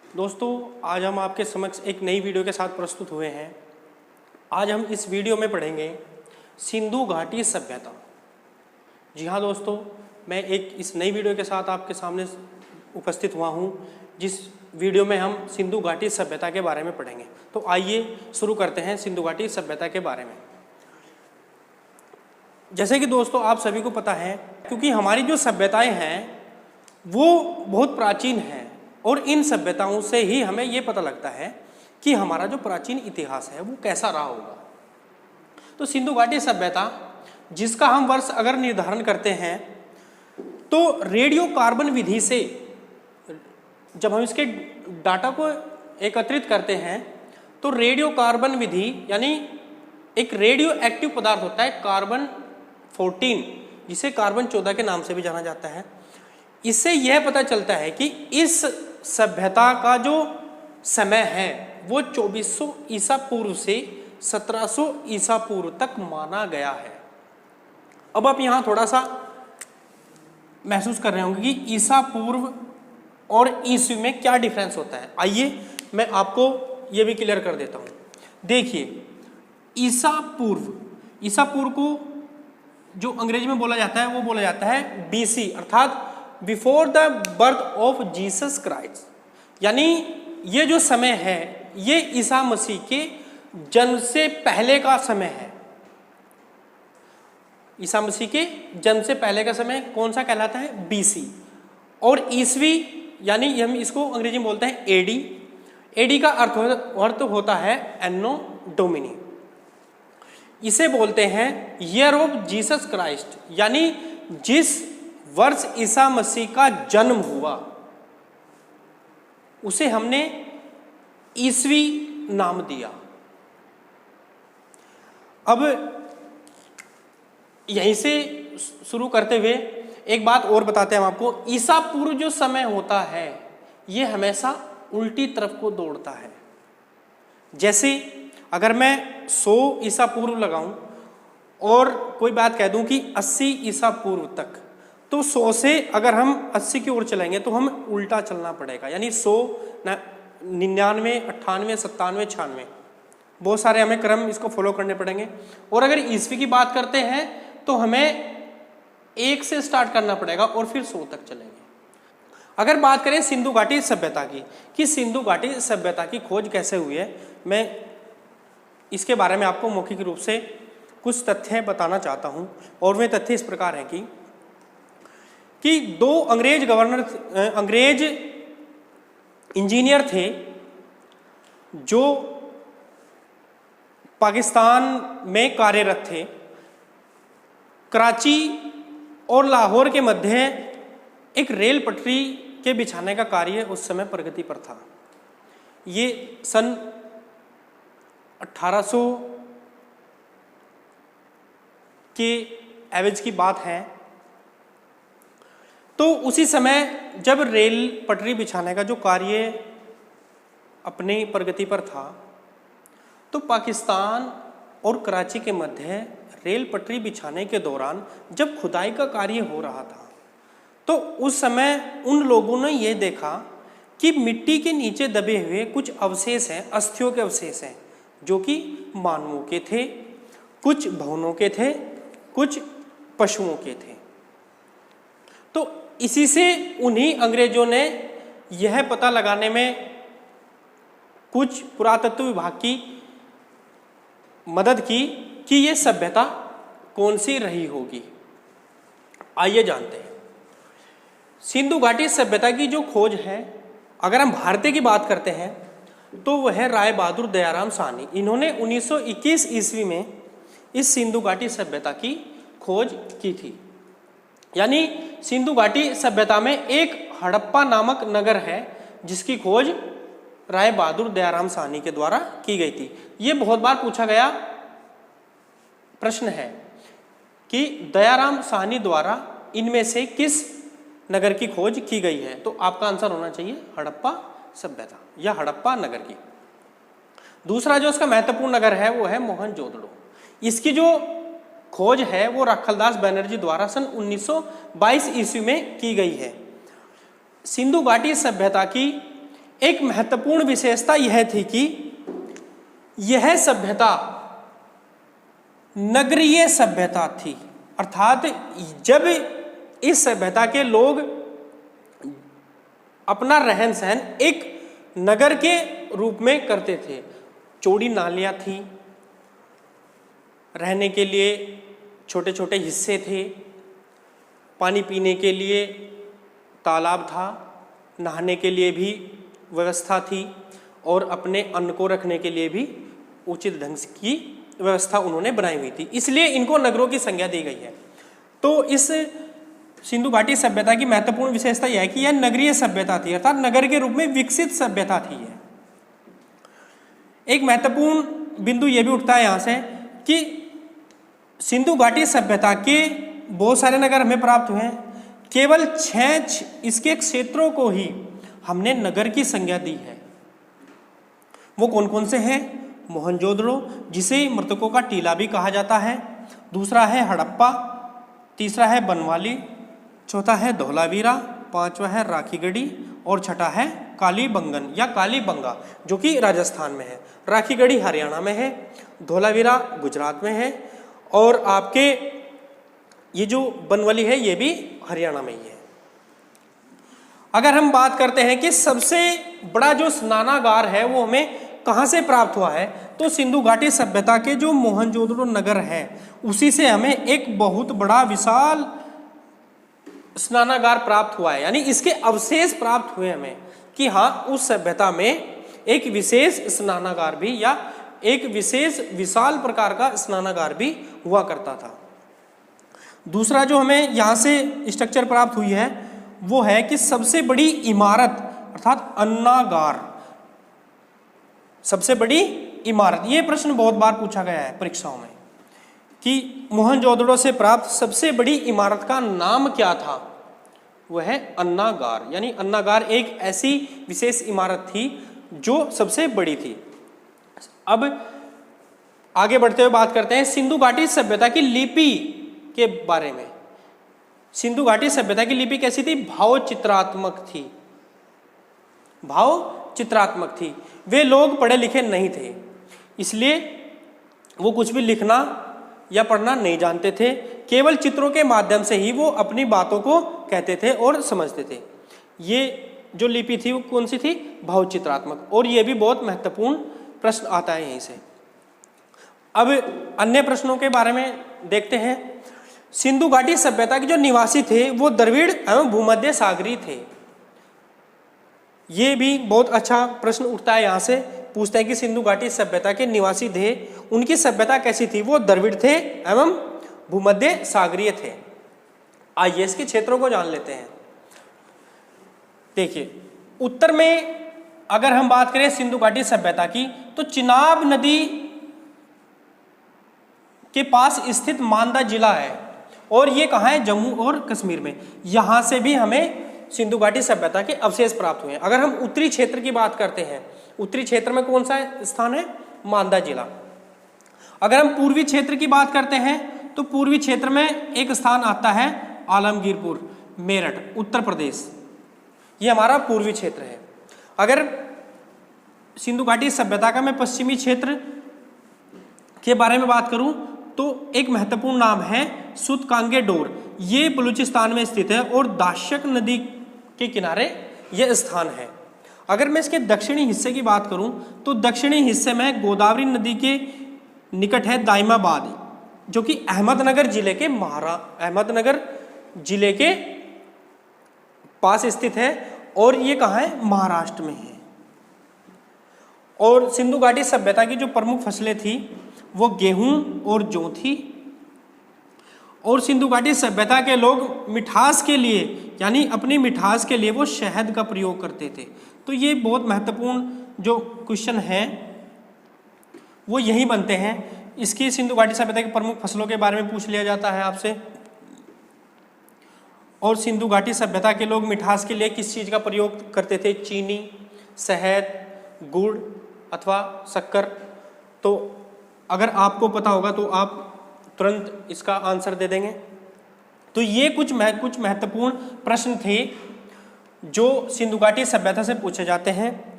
दोस्तों, आज हम आपके समक्ष एक नई वीडियो के साथ प्रस्तुत हुए हैं। आज हम इस वीडियो में पढ़ेंगे सिंधु घाटी सभ्यता। जी हाँ दोस्तों, मैं एक इस नई वीडियो के साथ आपके सामने उपस्थित हुआ हूँ, जिस वीडियो में हम सिंधु घाटी सभ्यता के बारे में पढ़ेंगे। तो आइए शुरू करते हैं सिंधु घाटी सभ्यता के बारे में। जैसे कि दोस्तों आप सभी को पता है, क्योंकि हमारी जो सभ्यताएं हैं वो बहुत प्राचीन हैं और इन सभ्यताओं से ही हमें ये पता लगता है कि हमारा जो प्राचीन इतिहास है वो कैसा रहा होगा। तो सिंधु घाटी सभ्यता, जिसका हम वर्ष अगर निर्धारण करते हैं तो रेडियो कार्बन विधि से जब हम इसके डाटा को एकत्रित करते हैं तो रेडियो कार्बन विधि यानी एक रेडियो एक्टिव पदार्थ होता है कार्बन 14, जिसे कार्बन 14 के नाम से भी जाना जाता है। इससे यह पता चलता है कि इस सभ्यता का जो समय है वो 2400 ईसा पूर्व से 1700 ईसा पूर्व तक माना गया है। अब आप यहाँ थोड़ा सा महसूस कर रहे होंगे कि ईसा पूर्व और ईस्वी में क्या डिफरेंस होता है। आइए मैं आपको ये भी क्लियर कर देता हूँ। देखिए, ईसा पूर्व को जो अंग्रेजी में बोला जाता है वो बोला जाता है बीसी, अर्थात before the birth of Jesus Christ. यानी ये जो समय है ये ईसा मसीह के जन्म से पहले का समय है। ईसा मसीह के जन्म से पहले का समय कौन सा कहलाता है? बीसी। और ईस्वी यानी हम इसको अंग्रेजी में बोलते हैं एडी। एडी का अर्थ होता है एनो डोमिनी। इसे बोलते हैं ईयर ऑफ जीसस क्राइस्ट, यानी जिस वर्ष ईसा मसीह का जन्म हुआ उसे हमने ईस्वी नाम दिया। अब यहीं से शुरू करते हुए एक बात और बताते हैं हम आपको। ईसा पूर्व जो समय होता है ये हमेशा उल्टी तरफ को दौड़ता है। जैसे अगर मैं 100 ईसा पूर्व लगाऊं और कोई बात कह दूं कि 80 ईसा पूर्व तक, तो 100 से अगर हम 80 की ओर चलेंगे तो हमें उल्टा चलना पड़ेगा। यानी 100, 99, 98, 97, 96 बहुत सारे हमें क्रम इसको फॉलो करने पड़ेंगे। और अगर ईस्वी की बात करते हैं तो हमें 1 से स्टार्ट करना पड़ेगा और फिर 100 तक चलेंगे। अगर बात करें सिंधु घाटी सभ्यता की कि सिंधु घाटी सभ्यता की खोज कैसे हुई है, मैं इसके बारे में आपको मौखिक रूप से कुछ तथ्य बताना चाहता हूं। और वे तथ्य इस प्रकार हैं कि 2 अंग्रेज इंजीनियर थे जो पाकिस्तान में कार्यरत थे। कराची और लाहौर के मध्य एक रेल पटरी के बिछाने का कार्य उस समय प्रगति पर था। ये सन 1800 के एवरेज की बात है। तो उसी समय जब रेल पटरी बिछाने का जो कार्य अपनी प्रगति पर था तो पाकिस्तान और कराची के मध्य रेल पटरी बिछाने के दौरान जब खुदाई का कार्य हो रहा था तो उस समय उन लोगों ने ये देखा कि मिट्टी के नीचे दबे हुए कुछ अवशेष हैं, अस्थियों के अवशेष हैं, जो कि मानवों के थे, कुछ भवनों के थे, कुछ पशुओं के थे। तो इसी से उन्हीं अंग्रेजों ने यह पता लगाने में कुछ पुरातत्व विभाग की मदद की कि यह सभ्यता कौन सी रही होगी। आइए जानते हैं। सिंधु घाटी सभ्यता की जो खोज है, अगर हम भारतीय की बात करते हैं तो वह है राय बहादुर दयाराम साहनी। इन्होंने 1921 ईस्वी में इस सिंधु घाटी सभ्यता की खोज की थी। यानी सिंधु घाटी सभ्यता में एक हड़प्पा नामक नगर है जिसकी खोज राय बहादुर दयाराम साहनी के द्वारा की गई थी। ये बहुत बार पूछा गया प्रश्न है कि दयाराम साहनी द्वारा इनमें से किस नगर की खोज की गई है, तो आपका आंसर होना चाहिए हड़प्पा सभ्यता या हड़प्पा नगर की। दूसरा जो इसका महत्वपूर्ण नगर है वो है मोहनजोदड़ो। इसकी जो खोज है वो राखलदास बनर्जी द्वारा सन 1922 ईस्वी में की गई है। सिंधु घाटी सभ्यता की एक महत्वपूर्ण विशेषता यह थी कि यह सभ्यता नगरीय सभ्यता थी, अर्थात जब इस सभ्यता के लोग अपना रहन सहन एक नगर के रूप में करते थे। चौड़ी नालियां थी, रहने के लिए छोटे छोटे हिस्से थे, पानी पीने के लिए तालाब था, नहाने के लिए भी व्यवस्था थी और अपने अन्न को रखने के लिए भी उचित ढंग की व्यवस्था उन्होंने बनाई हुई थी, इसलिए इनको नगरों की संज्ञा दी गई है। तो इस सिंधु घाटी सभ्यता की महत्वपूर्ण विशेषता यह है कि यह नगरीय सभ्यता थी, अर्थात नगर के रूप में विकसित सभ्यता थी। यह एक महत्वपूर्ण बिंदु यह भी उठता है यहां से कि सिंधु घाटी सभ्यता के बहुत सारे नगर हमें प्राप्त हुए हैं, केवल 6 इसके क्षेत्रों को ही हमने नगर की संज्ञा दी है। वो कौन कौन से हैं? मोहनजोदड़ो, जिसे मृतकों का टीला भी कहा जाता है, दूसरा है हड़प्पा, तीसरा है बनवाली, चौथा है धौलावीरा, पांचवा है राखीगढ़ी और छठा है कालीबंगन या कालीबंगा जो कि राजस्थान में है। राखीगढ़ी हरियाणा में है, धौलावीरा गुजरात में है और आपके ये जो बनवाली है ये भी हरियाणा में ही है। अगर हम बात करते हैं कि सबसे बड़ा जो स्नानागार है वो हमें कहाँ से प्राप्त हुआ है, तो सिंधु घाटी सभ्यता के जो मोहनजोदड़ो नगर है उसी से हमें एक बहुत बड़ा विशाल स्नानागार प्राप्त हुआ है, यानी इसके अवशेष प्राप्त हुए हमें कि हाँ उस सभ्यता में एक विशेष स्नानागार भी या एक विशेष विशाल प्रकार का स्नानागार भी हुआ करता था। दूसरा जो हमें यहाँ से स्ट्रक्चर प्राप्त हुई है वो है कि सबसे बड़ी इमारत अर्थात अन्नागार, सबसे बड़ी इमारत। ये प्रश्न बहुत बार पूछा गया है परीक्षाओं में कि मोहनजोदड़ो से प्राप्त सबसे बड़ी इमारत का नाम क्या था? वह है अन्नागार, यानी अन्नागार एक ऐसी विशेष इमारत थी जो सबसे बड़ी थी। अब आगे बढ़ते हुए बात करते हैं सिंधु घाटी सभ्यता की लिपि के बारे में। सिंधु घाटी सभ्यता की लिपि कैसी थी? भावचित्रात्मक थी, भावचित्रात्मक थी। वे लोग पढ़े लिखे नहीं थे, इसलिए वो कुछ भी लिखना या पढ़ना नहीं जानते थे, केवल चित्रों के माध्यम से ही वो अपनी बातों को कहते थे और समझते थे। ये जो लिपि थी वो कौन सी थी? भावचित्रात्मक। और ये भी बहुत महत्वपूर्ण प्रश्न आता है यहीं से। अब अन्य प्रश्नों के बारे में देखते हैं। सिंधु घाटी सभ्यता के जो निवासी थे वो द्रविड़ एवं भूमध्य सागरी थे। ये भी बहुत अच्छा प्रश्न उठता है, यहाँ से पूछते हैं कि सिंधु घाटी सभ्यता के निवासी थे, उनकी सभ्यता कैसी थी? वो द्रविड़ थे एवं भूमध्य सागरीय थे। आइए इसके क्षेत्रों को जान लेते हैं। देखिए, उत्तर में अगर हम बात करें सिंधु घाटी सभ्यता की तो चिनाब नदी के पास स्थित मांदा जिला है और ये कहाँ है? जम्मू और कश्मीर में। यहाँ से भी हमें सिंधु घाटी सभ्यता के अवशेष प्राप्त हुए हैं। अगर हम उत्तरी क्षेत्र की बात करते हैं, उत्तरी क्षेत्र में कौन सा स्थान है? मांदा जिला। अगर हम पूर्वी क्षेत्र की बात करते हैं तो पूर्वी क्षेत्र में एक स्थान आता है आलमगीरपुर, मेरठ, उत्तर प्रदेश। ये हमारा पूर्वी क्षेत्र है। अगर सिंधु घाटी सभ्यता का मैं पश्चिमी क्षेत्र के बारे में बात करूं तो एक महत्वपूर्ण नाम है सूतकांगेडोर। ये बलूचिस्तान में स्थित है और दाशक नदी के किनारे यह स्थान है। अगर मैं इसके दक्षिणी हिस्से की बात करूं तो दक्षिणी हिस्से में गोदावरी नदी के निकट है दाइमाबाद, जो कि अहमदनगर जिले के पास स्थित है और ये कहाँ है? महाराष्ट्र में है। और सिंधु घाटी सभ्यता की जो प्रमुख फसलें थी वो गेहूं और जौ थी। और सिंधु घाटी सभ्यता के लोग मिठास के लिए, यानी अपनी मिठास के लिए वो शहद का प्रयोग करते थे। तो ये बहुत महत्वपूर्ण जो क्वेश्चन है वो यही बनते हैं। इसकी सिंधु घाटी सभ्यता की प्रमुख फसलों के बारे में पूछ लिया जाता है आपसे। और सिंधु घाटी सभ्यता के लोग मिठास के लिए किस चीज़ का प्रयोग करते थे? चीनी, शहद, गुड़ अथवा शक्कर। तो अगर आपको पता होगा तो आप तुरंत इसका आंसर दे देंगे। तो ये कुछ महत्वपूर्ण प्रश्न थे जो सिंधु घाटी सभ्यता से पूछे जाते हैं।